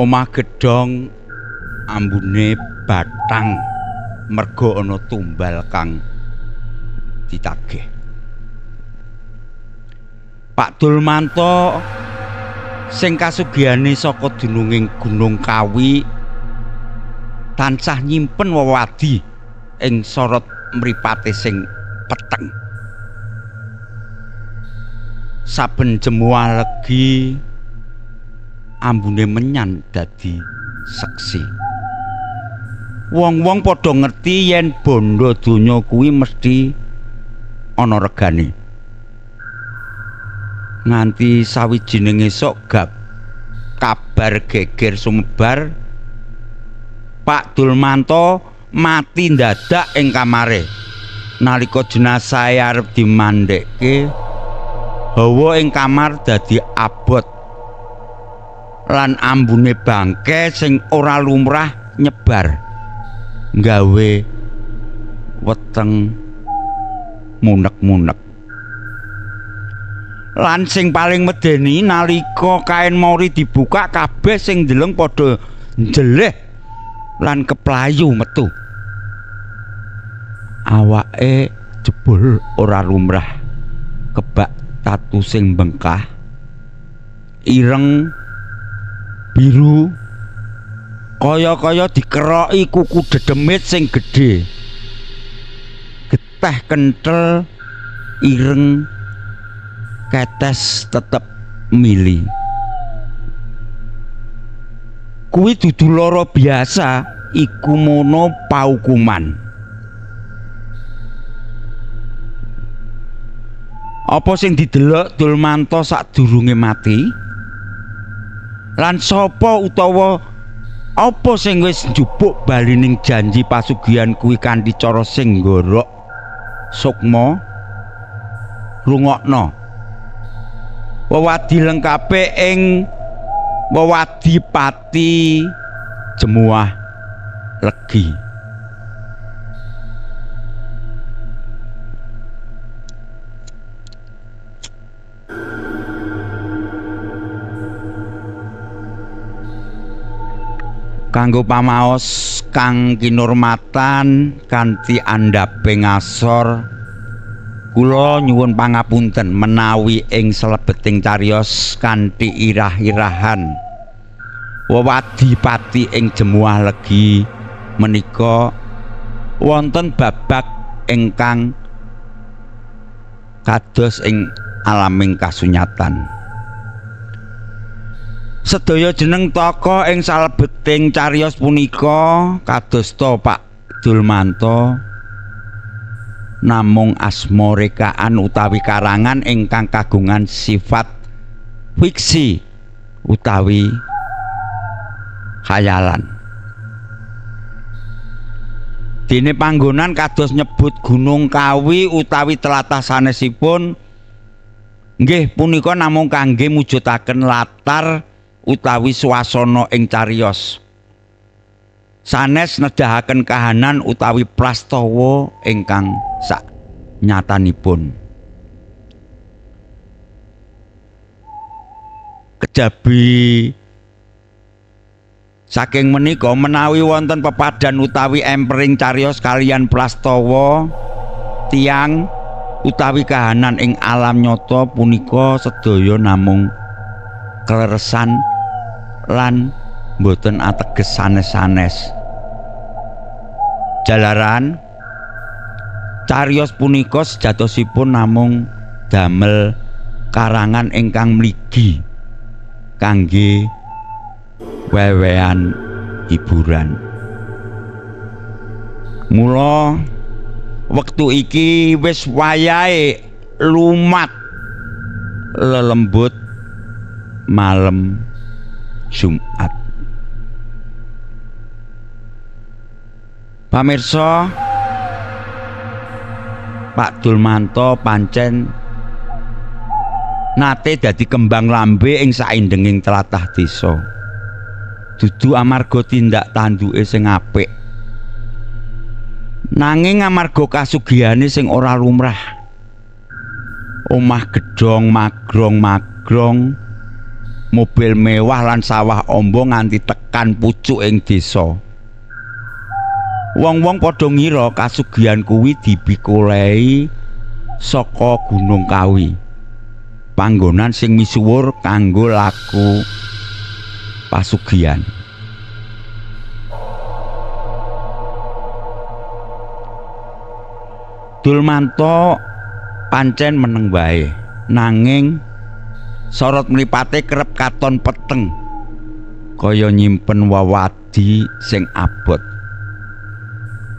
Omah gedhong ambune bathang merga ana tumbal kang ditagih. Pak Dulmanto sing kasugihane saka dununging Gunung Kawi tansah nyimpen wewadi ing sorot mripate sing peteng. Saben jemuah legi ambune menyan dadi seksi. Wong-wong padha ngerti yen bondo donya kuwi mesti ana regane. Nganti sawijining esuk kabar geger sumebar Pak Dulmanto mati ndadak ing kamare. Nalika jenazahe arep dimandhekke, hawa ing kamar dadi abot lan ambune bangke sing ora lumrah nyebar nggawe weteng munek-munek. Lan sing paling medeni nalika kain mori dibuka kabeh sing ndeleng padha njeleh lan keplayu metu. Awake jebul ora lumrah kebak tatu sing bengkah ireng biru kaya-kaya dikeroki kuku dedemit sing gedhe, geteh kenthel ireng ketes tetep mili. Kuwi dudu lara biasa, iku mono paukuman. Apa sing didelok Dulmanto sadurunge mati? Lan sapa utawa apa sing wis njupuk balining janji pasugihan kuwi kanthi cara sing nggorok sukma? Rungokno wewadi lengkape ing wewadi pati jemuah legi. Kanggo pamaos kang kinurmatan kanthi andhaping ngasor, kula nyuwun pangapunten menawi ing salebeting cariyos kanthi irah-irahan wewadi pati ing jemuah legi menika wonten babak ingkang kados ing alaming kasunyatan. Sedaya jeneng tokoh ing salebeting cariyos punika kadosta Pak Dulmanto namung asma rekaan utawi karangan ingkang kagungan sifat fiksi utawi khayalan. Dene panggonan kados nyebut Gunung Kawi utawi tlatah sanesipun nggih punika namung kangge mujudaken latar utawi swasana ing cariyos. Sanes nedahaken kahanan utawi prastawa ingkang sak nyatanipun. Kejabi saking menika menawi wonten pepadan utawi empering cariyos kaliyan prastawa tiang utawi kahanan ing alam nyata punika sedaya namung kleresan lan boten ateges sanes-sanes. Jalaran cariyos punika sejatosipun namung damel karangan ingkang mligi kangge wewean hiburan. Mula wektu iki wis wayahe lumat lelembut malam Jumat. Pamirsa, Pak Dulmanto pancen nate dadi kembang lambe ing saindenging tlatah desa. Dudu amarga tindak tanduke sing apik, nanging amarga kasugihane sing ora lumrah. Omah gedhong magrong-magrong mobil mewah lan sawah amba nganti tekan pucuk ing desa. Wong-wong padha ngira kasugihan kuwi dipikolehi saka Gunung Kawi, panggonan sing misuwur kanggo laku pasugihan. Dulmanto pancen meneng wae, nanging sorot mripate kerep katon peteng, kaya nyimpen wawadi sing abot.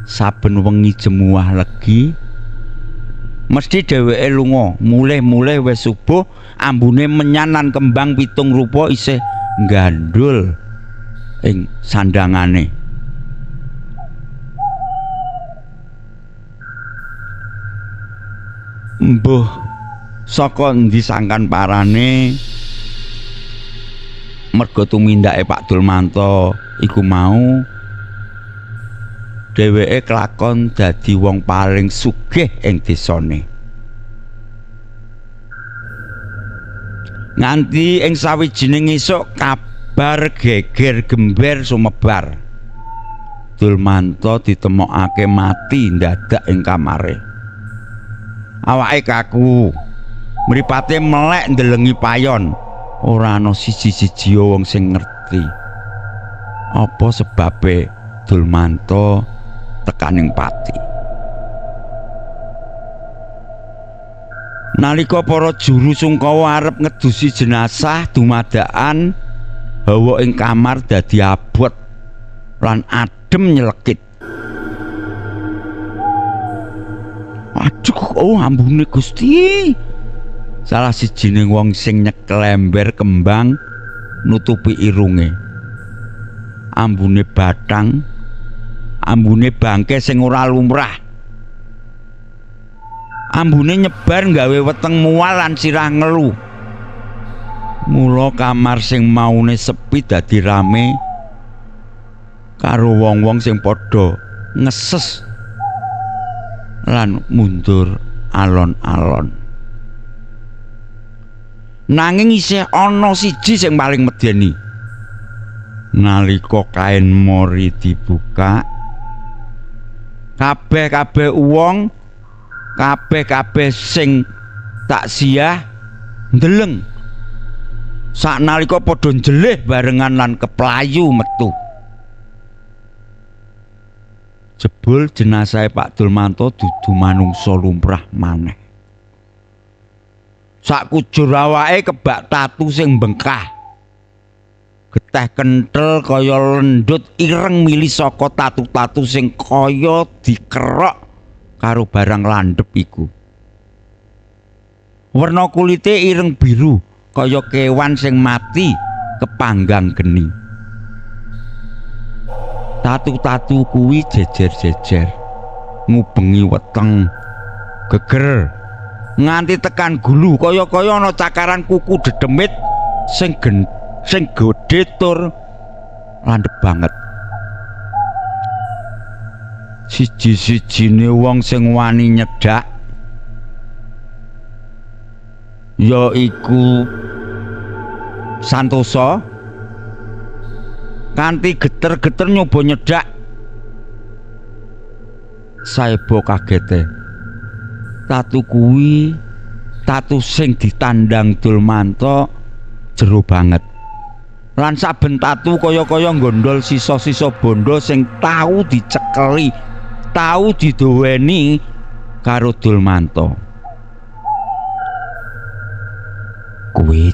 Saben wengi jemuah legi, mesti dheweke lunga, mulih-mulih wis subuh, ambune menyan lan kembang pitung rupa isih nggandul ing sandangane. Mbuh saka endi sangkan parane merga tumindake Pak Dulmanto iku mau dheweke kelakon dadi wong paling sugih ing desane. Nganti ing sawijining esuk kabar geger gember sumebar. Dulmanto ditemokake mati ndadak ing kamare. Awake kaku, mripate melek ndelengi payon, ora ana siji-siji wong sing ngerti apa sebabe Dulmanto tekaning pati. Nalika para juru sungkawa arep ngedusi jenazah dumadakan, hawa ing kamar dadi abot lan adem nyelekit. Aduh, oh ambune Gusti. Salah sijining wong sing nyekel ember kembang nutupi irunge. Ambune batang, ambune bangke sing ora lumrah. Ambune nyebar nggawe weteng mual lan sirah ngelu. Mula kamar sing maune sepi dadi rame karo wong-wong sing padha ngeses lan mundur alon-alon. Nanging isih ana siji sing paling medeni. Nalika kain mori dibuka, kabeh-kabeh wong, kabeh-kabeh sing taksiyah ndeleng. Saknalika padha njelih barengan lan keplayu metu. Jebul jenazah Pak Dulmanto dudu manungsa lumrah maneh. Sakujur awake kebak tatu sing bengkah. Geteh kenthel kaya lendut ireng mili saka tatu-tatu sing kaya dikerok karo barang landhep iku. Werna kulite ireng biru kaya kewan sing mati kepanggang geni. Tatu-tatu kuwi jejer-jejer ngubengi weteng geger nganti tekan gulu kaya-kaya ana cakaran kuku dedemit sing gedhe tur landhep banget. Siji-sijine wong sing wani nyedhak yaiku Santosa. Kanthi geter-geter nyoba nyedhak. Saeba kagete. Tatu kuwi tatu sing ditandang Dulmanto jero banget. Lan saben tatu kaya-kaya nggondol sisa-sisa bondo sing tau dicekeli, tau diduweni karo Dulmanto. Kuwi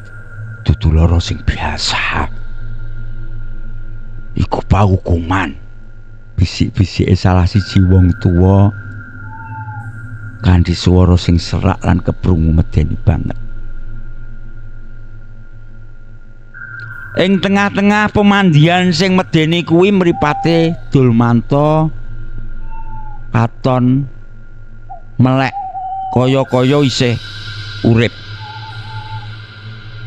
dudu lara sing biasa. Iku paukuman. Bisik-bisike salah siji wong tuwa kanthi swara sing serak lan keprungu medeni banget. Ing tengah-tengah pemandian sing medeni kuwi mripate Dulmanto katon melek kaya-kaya isih urip.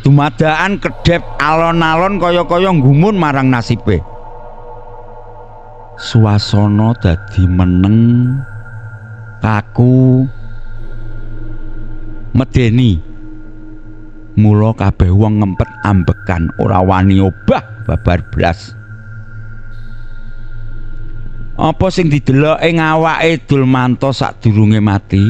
Dumadakan kedhep alon-alon kaya-kaya nggumun marang nasibe. Suasana dadi meneng, kaku, medeni. Mula kabeh wong ngempet ambekan ora wani obah babar blas. Apa sing didelok ing awake Dulmanto sadurunge mati?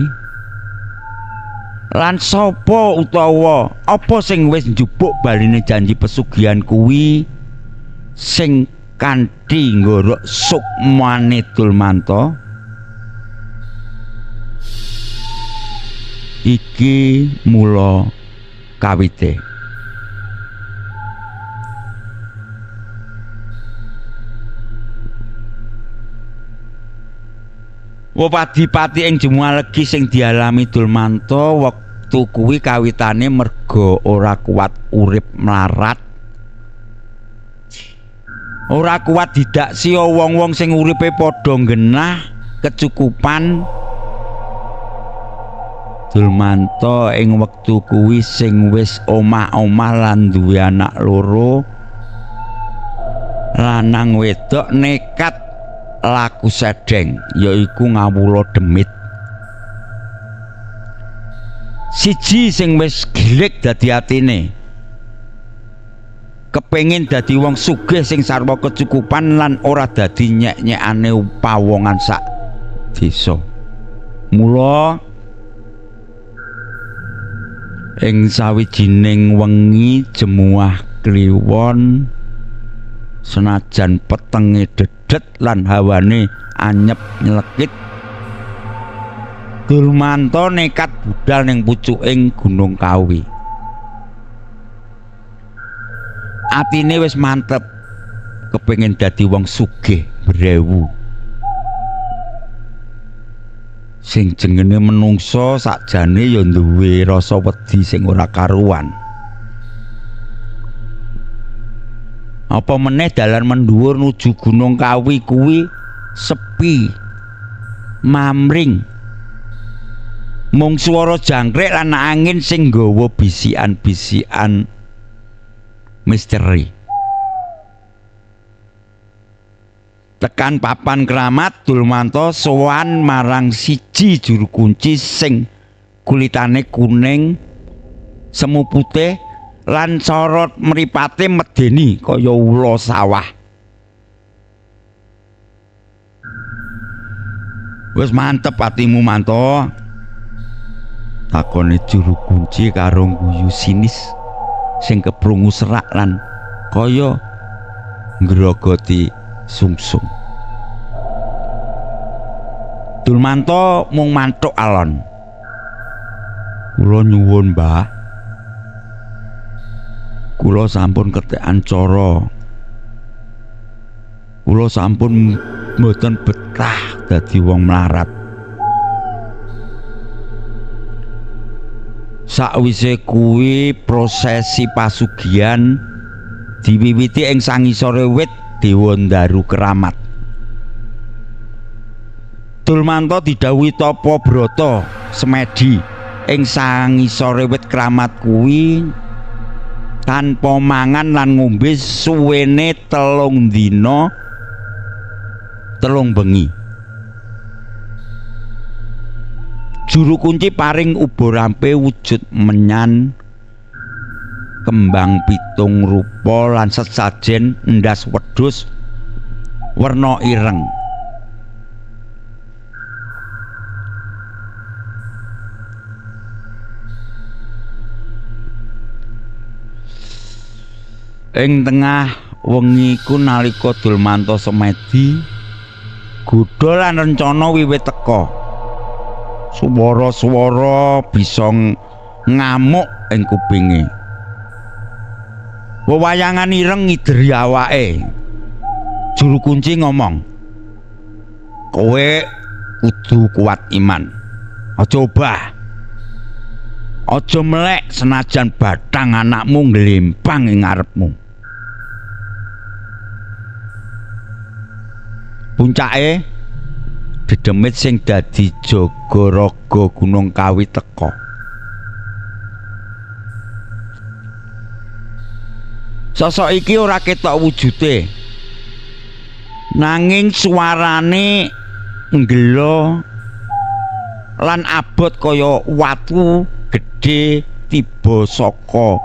Lan sapa utawa apa sing wis njupuk baline janji pesugihan kuwi sing kanthi nggorok sukmane Dulmanto? Iki mula kawite. Wepadi-pati ing Jemualegi sing dialami Dulmanto wektu kuwi kawitane merga ora kuat urip mlarat. Ora kuat didaksi wong-wong sing uripe padha genah kecukupan. Dulmanto ing wektu kuwi sing wis omah-omah lan duwe anak loro, lanang wedok nekat laku sedeng, yaiku ngawula demit. Siji sing wis gilik dadi atine, kepengin dadi wong sugih sing sarwa kecukupan lan ora dadi nyek-nyekane pawongan sak desa. Mula ing sawijining wengi Jemuah kliwon, senajan petenge dedet lan hawane anyep nyelekit, Dulmanto nekat budal ning pucuking Gunung Kawi. Atine wis mantep kepengin dadi wong sugih brewu. Sing jengene menungso sakjane ya duwe rasa wedi sing ora karuan. Apa meneh dalan mendhuwur nuju Gunung Kawi kuwi sepi, mamring. Mung swara jangkrik lan angin sing nggawa bisikan-bisikan misteri. Tekan papan keramat, Dulmanto sowan marang siji juru kunci sing kulitane kuning semu putih lan sorot mripate medeni kaya ula sawah. Wis mantep atimu, Manto, takone juru kunci karo guyu sinis sing keprungu serak lan kaya ngrogoti sungsung. Dulmanto mung mantuk alon. Kula nyuwun, Mbah. Kula sampun ketekan cara. Kula sampun mboten betah dadi wong mlarat. Sakwise kuwi prosesi pasugihan diwiwiti ing sangisore wit Dewa Ndaru Keramat. Dulmanto didhawuhi tapa brata semedi ing sangisore wit keramat kuwi tanpa mangan lan ngombe suwene 3 dina 3 bengi. Juru kunci paring uba-rampe wujud menyan, kembang pitung rupa lan sesajen ndas wedhus werna ireng. Ing tengah wengi iku nalika Dulmanto semedi, godha lan rencana wiwit teka. Swara-swara bisa ngamuk ing kupinge. Wewayangan ireng ngideri awake. Juru kunci ngomong, "Kowe kudu kuat iman. Aja obah. Aja melek senajan bathang anakmu nglempang ing ngarepmu." Puncake dedemit sing dadi jaga raga Gunung Kawi teka. Sosok iki ora ketok wujude, nanging suarane nggelo lan abot kaya watu gedhe tiba saka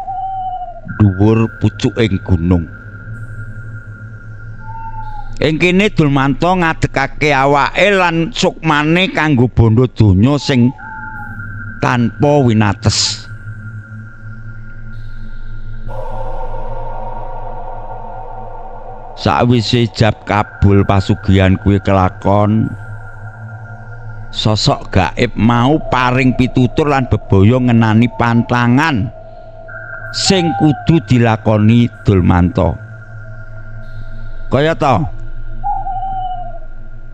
dhuwur pucuking gunung. Ing kene Dulmanto ngadegake awake lan sukmane kanggo bondo donya sing tanpa winates. Sawise jab kabul pasugihan kuwi kelakon, sosok gaib mau paring pitutur lan bebaya ngenani pantangan sing kudu dilakoni Dulmanto. Kaya ta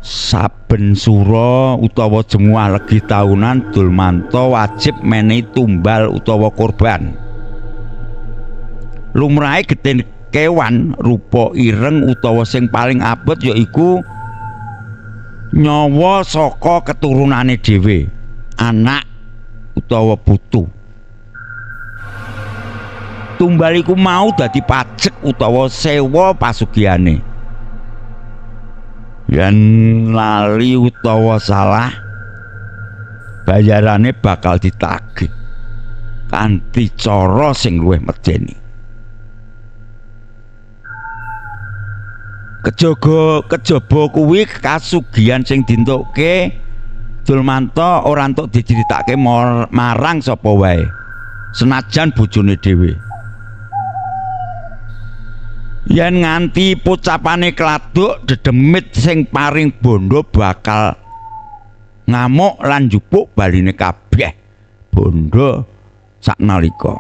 saben sura utawa jemuah legi taunan Dulmanto wajib menehi tumbal utawa korban. Lumrahe getih kewan rupa ireng utawa sing paling abot yaiku nyawa saka keturunane dhewe, anak utawa putu. Tumbal iku mau dadi pajek utawa sewa pasugihane. Yen lali utawa salah, bayarane bakal ditagih kanthi cara sing luwih medeni. Kejaba kuwi kasugihan sing dintukke Dulmanto ora entuk dicritake marang sapa wae, senajan bojone dhewe. Yen nganti pocapane kladuk dedemit sing paring bondo bakal ngamuk lan njupuk baline kabeh bondo saknalika.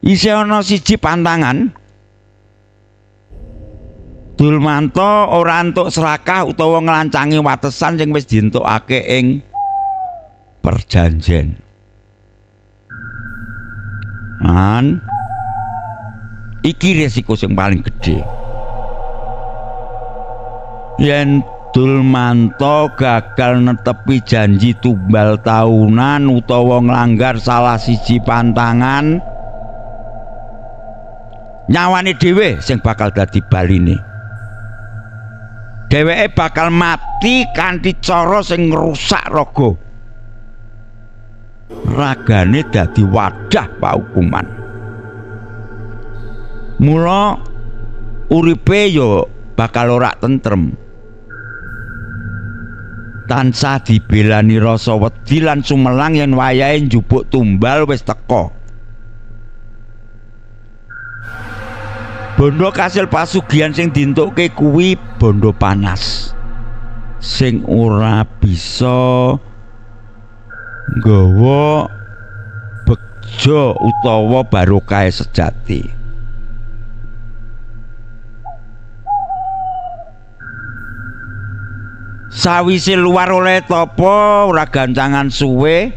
Isih ana siji pantangan. Dulmanto ora entuk serakah utawa nglancangi watesan sing wis dientukake ing perjanjian. Iki resiko sing paling gede. Yen Dulmanto gagal netepi janji tumbal tahunan utawa nglanggar salah siji pantangan, nyawane dhewe sing bakal dadi baline. Dheweke bakal mati kanthi cara sing ngrusak raga. Ragane dadi wadah paukuman. Mula uripe yo bakal ora tentrem. Tansah dibelani rasa wedi lan sumelang yen wayahe njupuk tumbal wis teka. Bondo kasil pasugihan sing dintukke kuwi bondo panas sing ora bisa nggawa bejo utawa barokah sejati. Sawise luar oleh tapa ora gancangan suwe,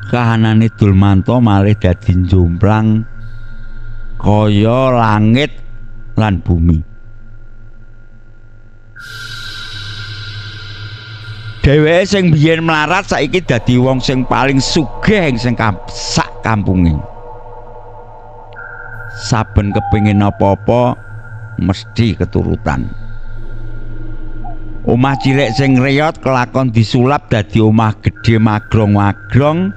kahanane Dulmanto malih dadi njomplang kaya langit lan bumi. Dheweke sing biyen melarat saiki dadi wong sing paling sugih ing sak kampunge. Saben kepengin apa-apa mesti keturutan. Omah cilik sing reyot kelakon disulap dadi omah gedhe magrong-magrong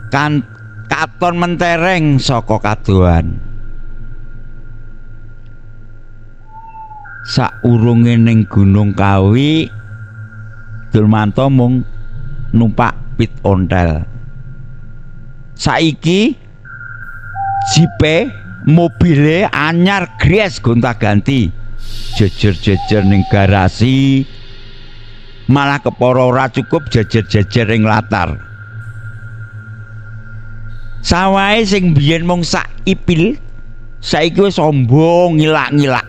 kan katon mentereng saka kadohan. Saurunge ning Gunung Kawi, Dulmanto mung numpak pit ontel. Saiki jipe mobile anyar gres gonta-ganti, jejer-jejer ning garasi, malah kepara ora cukup jejer-jejer ing latar. Sawahe sing biyen mung sak ipil saiki wis sombong ngilak-ngilak,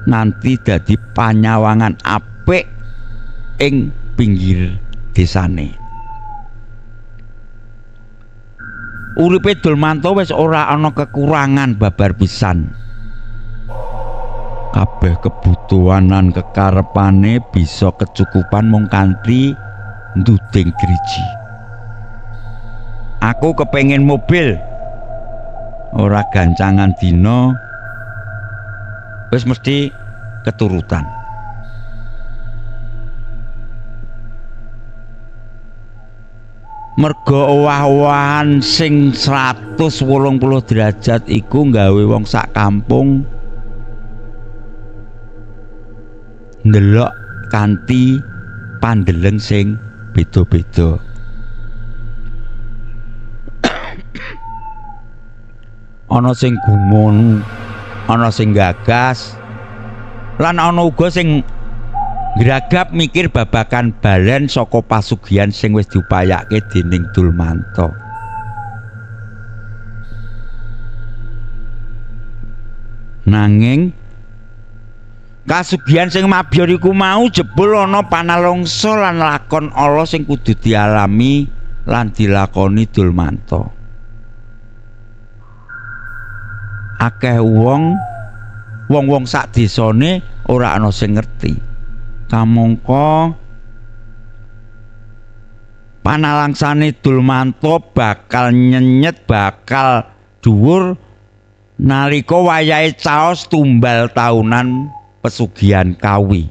nanti dadi panyawangan apik ing pinggir desane. Uripe Dulmanto wis ora ana kekurangan babar pisan. Kabeh kebutuhan lan kekarepane bisa kecukupan mung kanthi nduding driji. Aku kepengin mobil, ora gancangan dina wis mesti keturutan. Merga owah-owahan sing 180 derajat iku nggawe wong sak kampung ndelok kanthi pandeleng sing beda-beda. Ana sing gumun, ana sing gagas, lan ana uga sing gragap mikir babakan balen saka pasugihan sing wis diupayake dening Dulmanto. Nanging kasugihan sing mabyor iku mau jebul ana panalongso lan lakon ala sing kudu dialami lan dilakoni Dulmanto. Akeh wong-wong sak desane ora ana sing ngerti. Kamangka panalangsane Dulmanto bakal nyenyet bakal dhuwur nalika wayahe caos tumbal taunan pesugihan Kawi.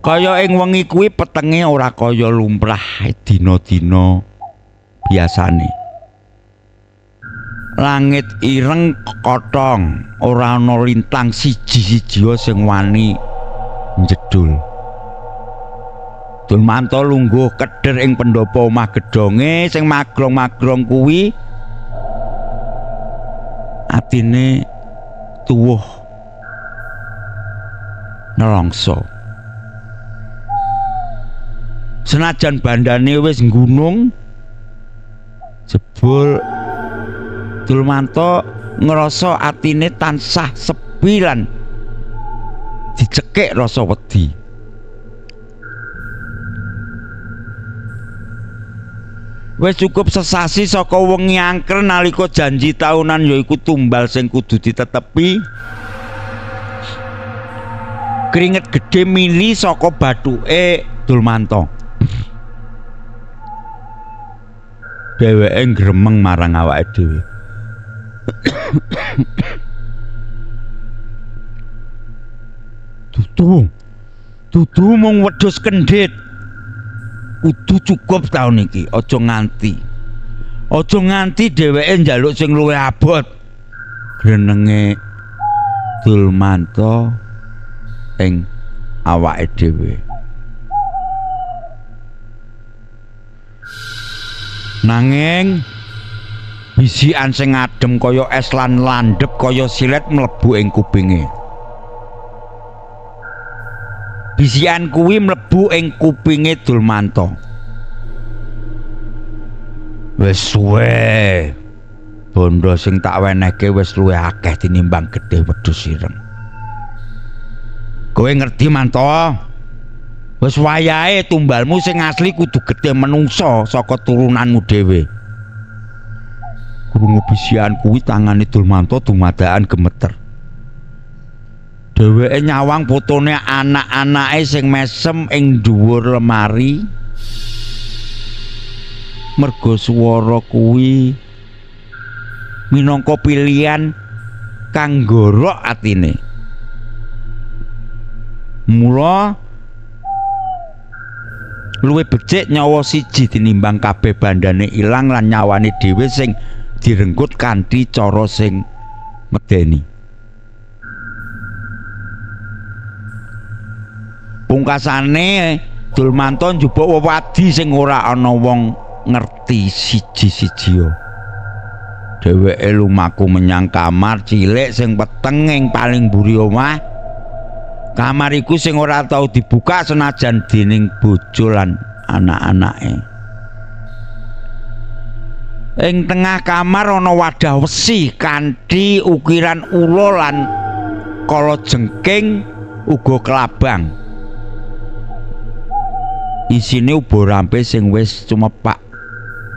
Kaya ing wengi kuwi petenge ora kaya lumrah dina-dina biasane. Langit ireng kothong, ora ana lintang siji-sijia sing wani njedul. Dulmanto lungguh kedher ing pendopo omah gedhonge sing magrong-magrong kuwi. Atine tuwuh nelongso. Senajan bandane wis nggunung, jebul Dulmanto ngrasa atine tansah sepi lan dicekik rasa wedi. Wis cukup sesasi saka wengi angker nalika janji taunan yaiku tumbal sing kudu ditetepi. Keringet gedhe mili saka bathuke Dulmanto. Dheweke gremeng marang awake dhewe. Dudu mung wedhus kendhit. Kudu cukup taun iki, aja nganti dheweke njaluk sing luwih abot. Grenenge Dulmanto ing awake dhewe. Nanging bisikan sing adem kaya es lan landhep kaya silet mlebu ing kupinge. Bisikan kuwi mlebu ing kupinge Dulmanto. Wis suwe. Bondo sing tak wenehke wis luwih akeh tinimbang gedhe wedhus ireng. Kowe ngerti Manto? Wis wayahe tumbalmu sing asli kudu gedhe menungso saka turunanmu dhewe. Krungu bisikan kuwi tangane Dulmanto dumadakan gemeter. Dheweke nyawang fotone anak-anake sing mesem ing dhuwur lemari. Merga swara kuwi minangka pilihan kang nggorok atine. Mula luwih becik nyawa siji tinimbang kabeh bandane ilang lan nyawane dhewe sing direnggut kanthi cara sing medeni. Pungkasane Dulmanto njupuk wewadi sing ora ana wong ngerti siji-sijia. Dheweke lumaku menyang kamar cilik sing peteng ing paling mburi omah. Kamar iku sing ora tau dibuka senajan dening bojo lan anak-anake. Ing tengah kamar ana wadah wesi kanthi ukiran ula lan kala jengking uga kelabang. Isine ubo rampe sing wis cumepak,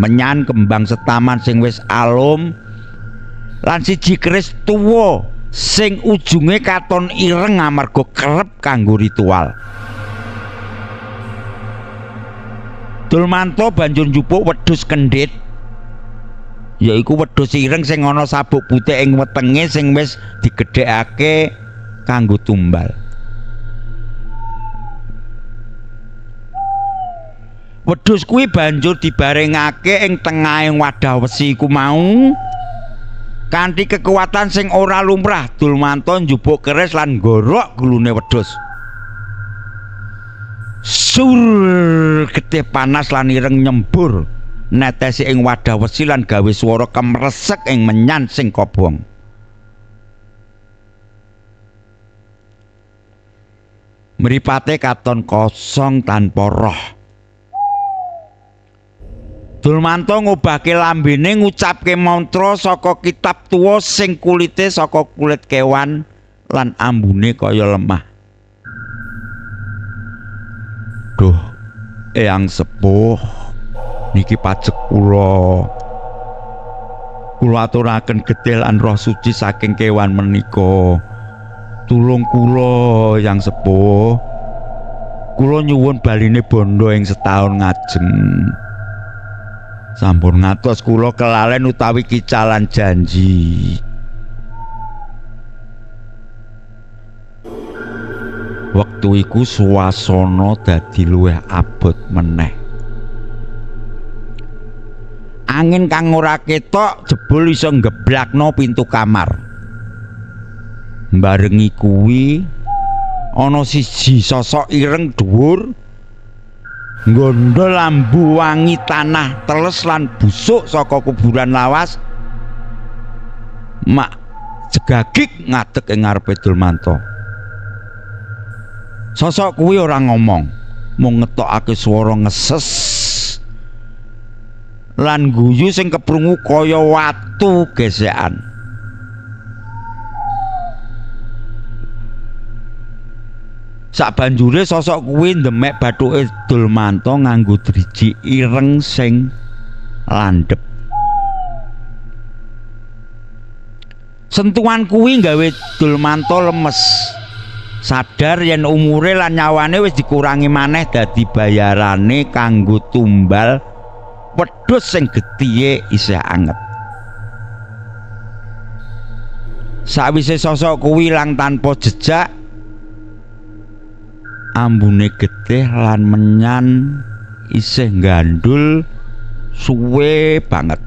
menyan kembang setaman sing wis alum, lan siji keris tuwa sing ujunge katon ireng amarga kerep kanggo ritual. Dulmanto banjur njupuk wedhus kendhit, yaiku wedhus ireng sing ana sabuk putih ing wetenge sing wis digedhekake kanggo tumbal. Wedhus kuwi banjur dibarengake ing tengahing wadah wesi ku mau. Kanthi kekuatan sing ora lumrah, Dulmanto njupuk keris lan nggorok gulune wedhus. Sur getih panas lan ireng nyembur netesi ing wadah wesi lan gawe swara kemresek ing menyan sing kobong. Mripate katon kosong tanpa roh. Dulmanto ngubahke lambene ngucapke mantra saka kitab tuwa sing kulite saka kulit kewan lan ambune kaya lemah. Duh, Eyang Sepuh, niki pajek kula. Kula aturaken getih lan roh suci saking kewan menika. Tulung kula, Eyang Sepuh. Kula nyuwun baline bondo ing setahun ngajeng. Sampun ngatos kula kelalen utawi kicalan janji. Wektu iku swasana dadi luwih abot meneh. Angin kang ora ketok jebul iso nggeblakno pintu kamar. Barengi kuwi ana siji sosok ireng dhuwur nggondo lambu wangi tanah teles lan busuk saka kuburan lawas. Mak jegagik ngadeg ing ngarepe Dulmanto. Sosok kuwi ora ngomong, mung ngetokake swara ngeses lan guyu sing keprungu kaya watu gesekan. Sabanjure sosok kuwi ndemek bathuke Dulmanto nganggo driji ireng sing landhep. Sentuhan kuwi gawe Dulmanto lemes. Sadar yen umure lan nyawane wis dikurangi maneh dadi bayarane kanggo tumbal wedhus sing gethihe isih anget. Sawise sosok kuwi ilang tanpa jejak, ambune getih lan menyan isih gandul suwe banget.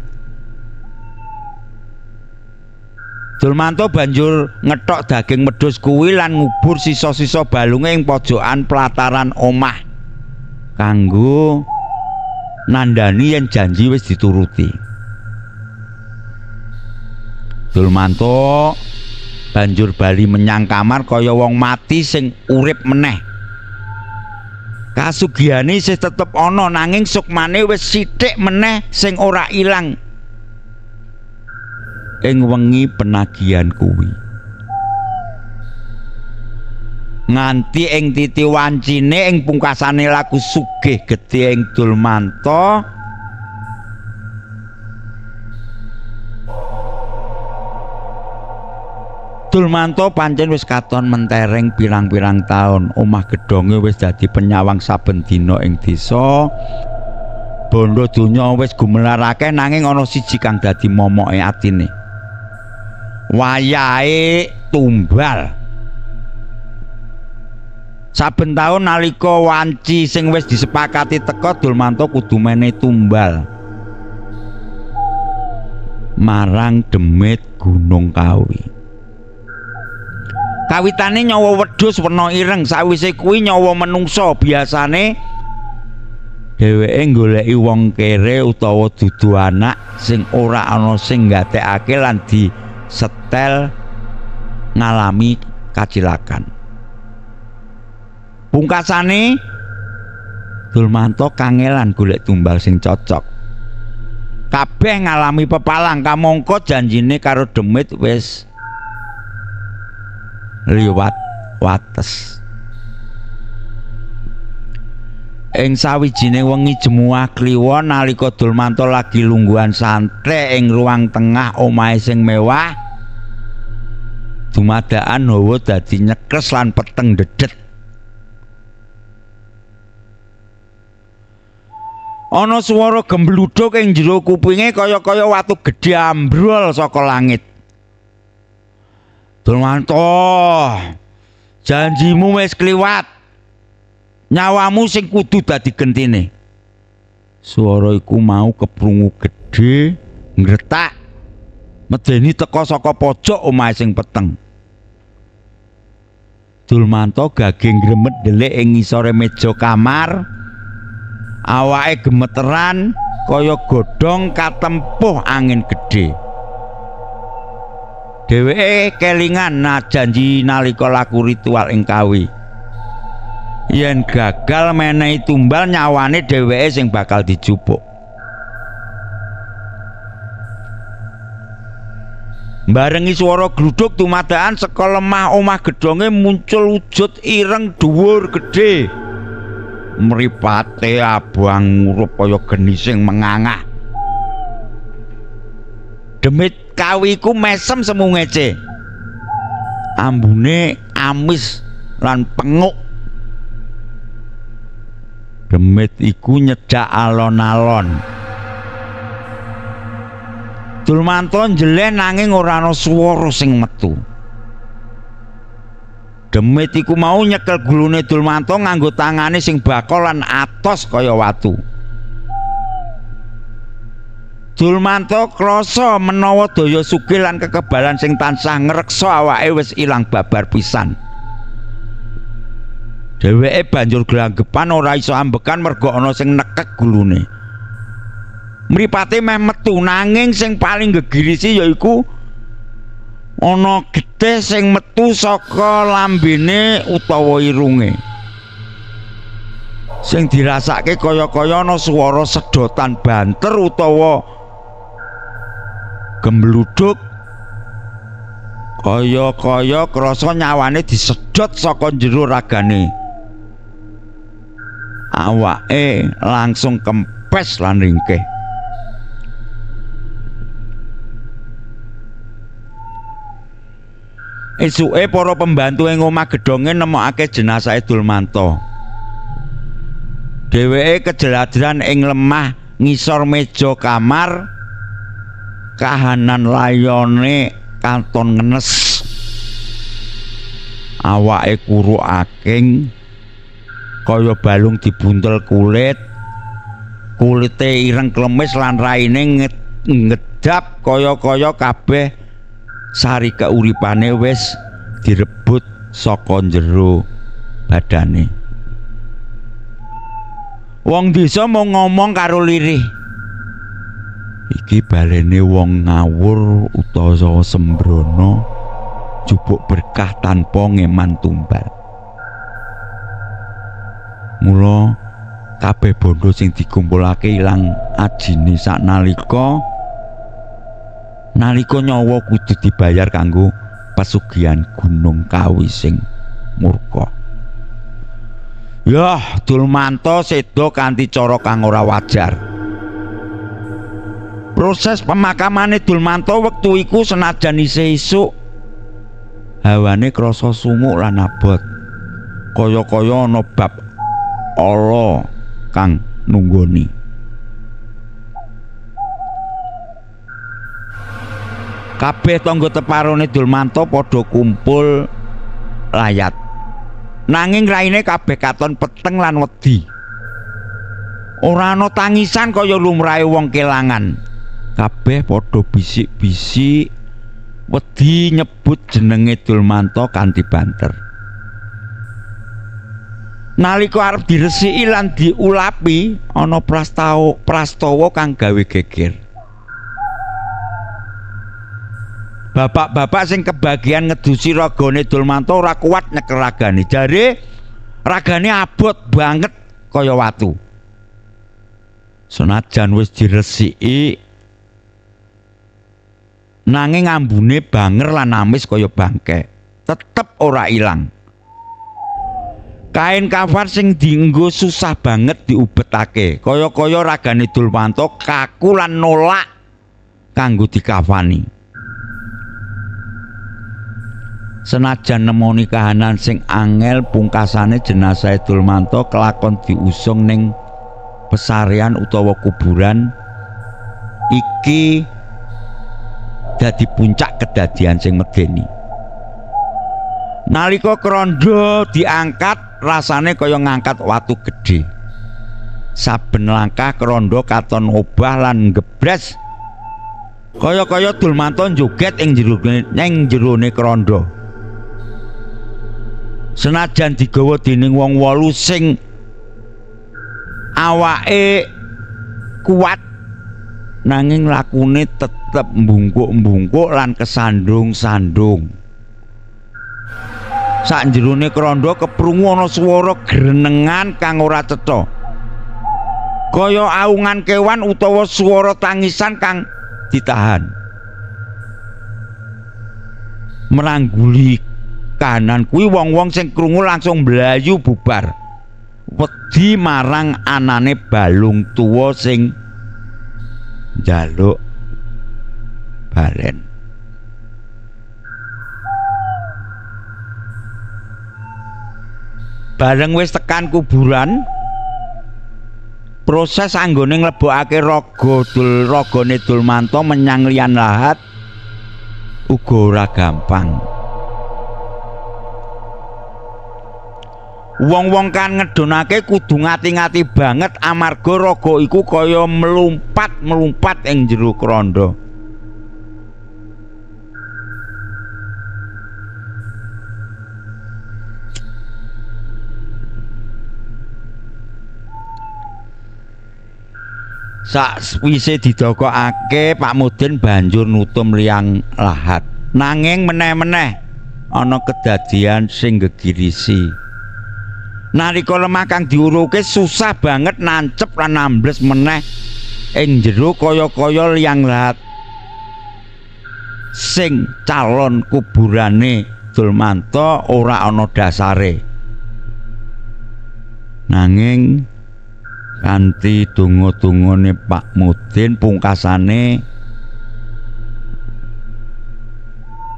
Dulmanto banjur ngethok daging wedhus kuwi lan ngubur sisa-sisa balunge ing pojokan pelataran omah kanggo nandhani yen janji wis dituruti. Dulmanto banjur bali menyang kamar kaya wong mati sing urip meneh. Kasugihane isih tetep ana nanging sukmane wis sithik meneh sing ora ilang ing wengi penagihan kuwi. Nganti ing titi wancine ing pungkasane laku sugih gedhe ing Dulmanto, Dulmanto pancen wis katon mentereng pirang-pirang taun. Omah gedhonge wis dadi penyawang saben dina ing desa. Bondo donya wis gumelarake nanging ana siji kang dadi momoke atine. Wayahe tumbal. Saben taun nalika wanci sing wis disepakati teka, Dulmanto kudu menehi tumbal marang demit Gunung Kawi. Kawitane nyawa wedhus werna ireng, sawise kuwi nyawa menungsa. Biasane dheweke goleki wong kere utawa dudu anak sing ora ana sing nggatekake lan disetel ngalami kacilakan. Pungkasane Dulmanto kangelan golek tumbal sing cocok. Kabeh ngalami pepalang, kamangka janjine karo demit wis liwat wates. Ing sawijining wengi jemuah kliwon nalika Dulmanto lagi lungguhan santai ing ruang tengah omahe sing mewah, dumadakan hawa dadi nyekres lan peteng dedet. Ana swara gembluduk ing jero kupinge kaya-kaya watu gedhe ambrol saka langit. Dulmanto, janjimu wis kliwat. Nyawamu sing kudu dadi gentine. Swara iku mau keprungu gedhe ngretak medeni teka saka pojok omahe sing peteng. Dulmanto gaging gremet ndelik ing ngisore meja kamar. Awake gemeteran kaya godhong katempuh angin gedhe. Dheweke kelingan janji nalika laku ritual ing kawi. Yen gagal menehi tumbal nyawane dheweke sing bakal dijupuk. Barengi swara gluduk tumadakan saka lemah omah gedhonge muncul wujud ireng dhuwur gedhe. Mripate abang ngurup kaya geni sing mengangah. Demit kawi iku mesem semu ngece. Ambune amis lan penguk. Demit iku nyedak alon-alon. Dulmanto njeleh nanging ora ana swara sing metu. Demit iku mau nyekel gulune Dulmanto nganggo tangane sing bakal lan atos kaya watu. Dulmanto krasa menawa daya sugih lan kekebalan sing tansah ngreksa awake wis ilang babar pisan. Dheweke banjur glanggepan ora iso ambekan merga ana sing nekek gulune. Mripate meh metu nanging sing paling gegirisi yaiku ana getih sing metu saka lambene utawa irunge. Sing dirasake kaya-kaya ana swara sedotan banter utawa gembluduk. Kaya-kaya krasa nyawane disedot saka jero ragane. Awake langsung kempes lan ringkih. Esuke para pembantu ing omah gedhonge nemokake jenazah Dulmanto. Dheweke kejeladran ing lemah ngisor meja kamar. Kahanan layone katon ngenes. Awake kuru aking kaya balung dibuntel kulit. Kulite ireng klemis lan raine ngedap kaya-kaya kabeh sari keuripane wis direbut saka jero badane. Wong desa mau ngomong karo lirih. Iki balene wong ngawur utawa sembrono jupuk berkah tanpa ngeman tumbal. Mula kabeh bondo sing dikumpulake ilang ajine saknalika nyawa kudu dibayar kanggo pesugihan Gunung Kawi sing murka. Yah, Dulmanto seda kanthi cara kang ora wajar. Proses pemakamane Dulmanto wektu iku senajan isih esuk, hawane krasa sumuk lan abot. Kaya-kaya ana bab ala kang nunggoni. Kabeh tangga teparone Dulmanto padha kumpul layat. Nanging raine kabeh katon peteng lan wedi. Ora ana tangisan kaya lumrahe wong kelangan. Kabeh padha bisik-bisik wedi nyebut jenenge Dulmanto kanthi banter. Nalika arep diresiki lan diulapi ana prastawa kang gawe geger. Bapak-bapak sing kebagian ngedusi ragane Dulmanto ora kuat nyekel ragane. Jare ragane abot banget kaya watu. Senajan wis diresiki nanging ambune banger lan amis kaya bangke. Tetep ora ilang. Kain kafan sing dienggo susah banget diubetake. Kaya-kaya ragane Dulmanto kaku lan nolak kanggo dikafani. Senajan nemoni kahanan sing angel, pungkasane jenazah Dulmanto kelakon diusung ning pesarean utawa kuburan. Iki dadi puncak kedadian sing medeni. Nalika kranda diangkat rasane kaya ngangkat watu gedhe. saben langkah Kranda katon obah lan ngebres kaya-kaya Dulmanta joget ing jerone Kranda. Senajan digawa dening wong 8 sing awake kuat nanging lakune tetep mbungkuk-mbungkuk lan kesandung-sandung. Sak jerone Kranda keprungu ana swara grenengan kang ora cetha. Kaya aungan kewan utawa swara tangisan kang ditahan. Merangguli kahanan kuwi wong-wong sing krungu langsung mlayu bubar. Wedi marang anane balung tuwa sing njaluk balen. Bareng wis tekan kuburan, proses anggone nglebokake ragane Dulmanta menyang liyan lahat uga ora gampang. Wong-wong kan ngedonake kudu ngati-ngati banget amarga raga iku kaya melumpat-melumpat ing jero Kranda. Sakwise didokokake Pak Mudin banjur nutum liang lahat. Nanging meneh-meneh ana kedadian sing gegirisi. Nalika lemah kang diuruke susah banget nancep lan ambles meneh ing jero kaya-kaya liang lahat sing calon kuburane Dulmanta ora ana dasare. Nanging kanthi donga-dongane Pak Mudin pungkasane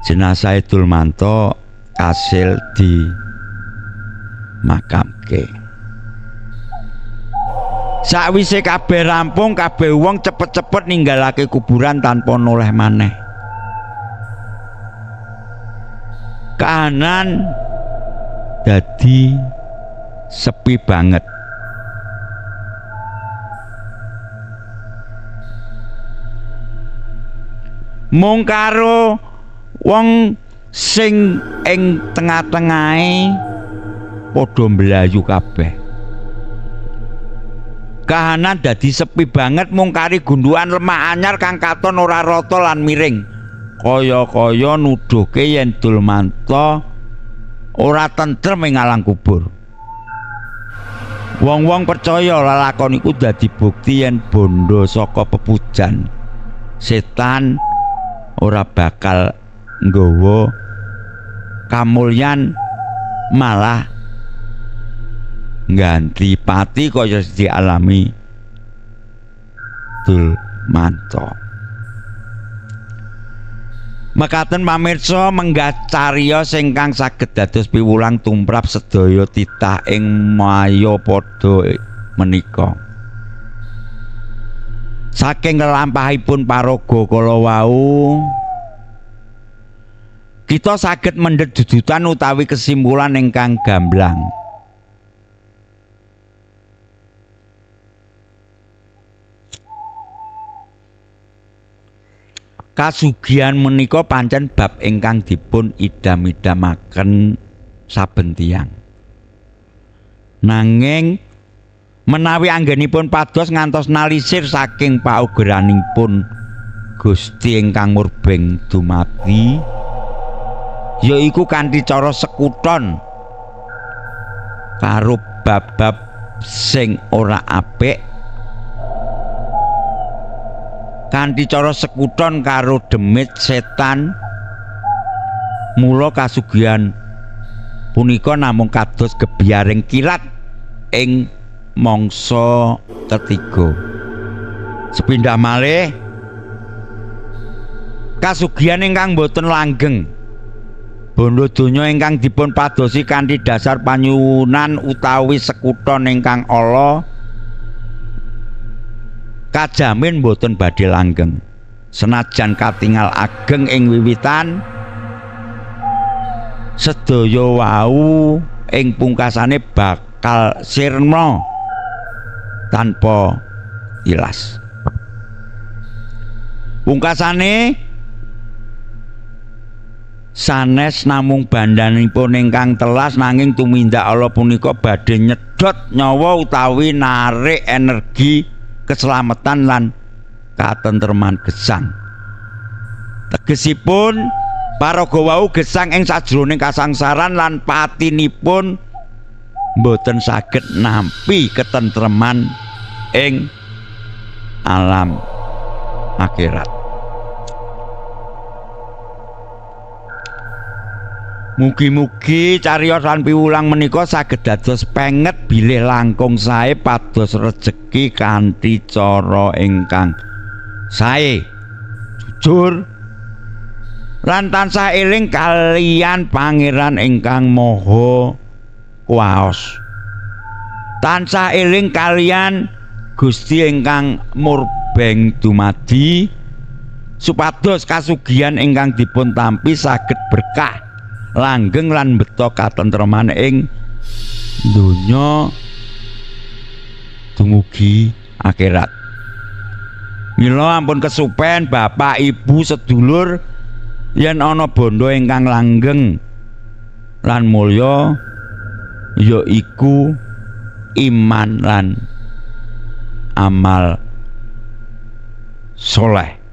jenazah Dulmanta kasil di makamke. Sakwise kabeh rampung, kabeh wong cepet-cepet ninggalake kuburan tanpa noleh maneh. Kahanan dadi sepi banget. Mung karo wong sing ing tengah-tengahe padha mlayu kabeh. Kahanan dadi sepi banget mung kari gundukan lemah anyar kang katon ora rata lan miring. Kaya-kaya nuduhke yen Dulmanta ora tentrem ing alang kubur. Wong-wong percaya lelakon iku dadi bukti yen bondo saka pepujan setan ora bakal nggawa kamulyan, malah ngganti pati kaya dialami Dulmanta. Mekaten pamirsa menggah cariyos ingkang saged dados piwulang tumrap sedaya titah ing Mayapada menika. Saking lelampahipun paraga kala wau kita saged mendhet dudutan utawi kesimpulan ingkang gamblang. Kasugihan menika pancen bab ingkang dipun idam-idamaken saben tiyang. Nanging menawi anggenipun pados ngantos nalisir saking paugeranipun Gusti ingkang murbeng dumati, yaiku kanthi cara sekuton karo bab-bab sing ora apik, kanthi cara sekuton karo demit setan. Mula kasugihan punika namung kados gebiaring kilat ing mangsa ketiga. Sepindhah malih kasugihan ingkang boten langgeng, bondo donya ingkang dipun padosi kanthi dasar panyuwunan utawi sekuton ingkang ala kajamin boten badhe langgeng. Senajan katingal ageng ing wiwitan, sedaya wau ing pungkasane bakal sirna tanpa ilas. Pungkasane sanes namung bandhanipun ingkang telas nanging tumindak Allah punika badhe nyedot nyawa utawi narik energi keselamatan lan katentreman gesang. Tegesipun paraga wau gesang ing sajroning kasangsaran lan patinipun boten saged nampi ketentreman ing alam akhirat. Mugi-mugi cariyos lan piwulang menika saged dados penget bilih langkung sae pados rejeki kanthi cara ingkang sae, jujur lan tansah eling kaliyan Pangeran ingkang Maha Kuwaos. Tansah eling kaliyan Gusti ingkang murbeng dumadi supados kasugihan ingkang dipun tampi saged berkah langgeng lan beta katentreman ing donya dumugi akhirat. Mila ampun kesupen Bapak Ibu sedulur yen ana bondo ingkang langgeng lan mulya yaiku iman lan amal soleh.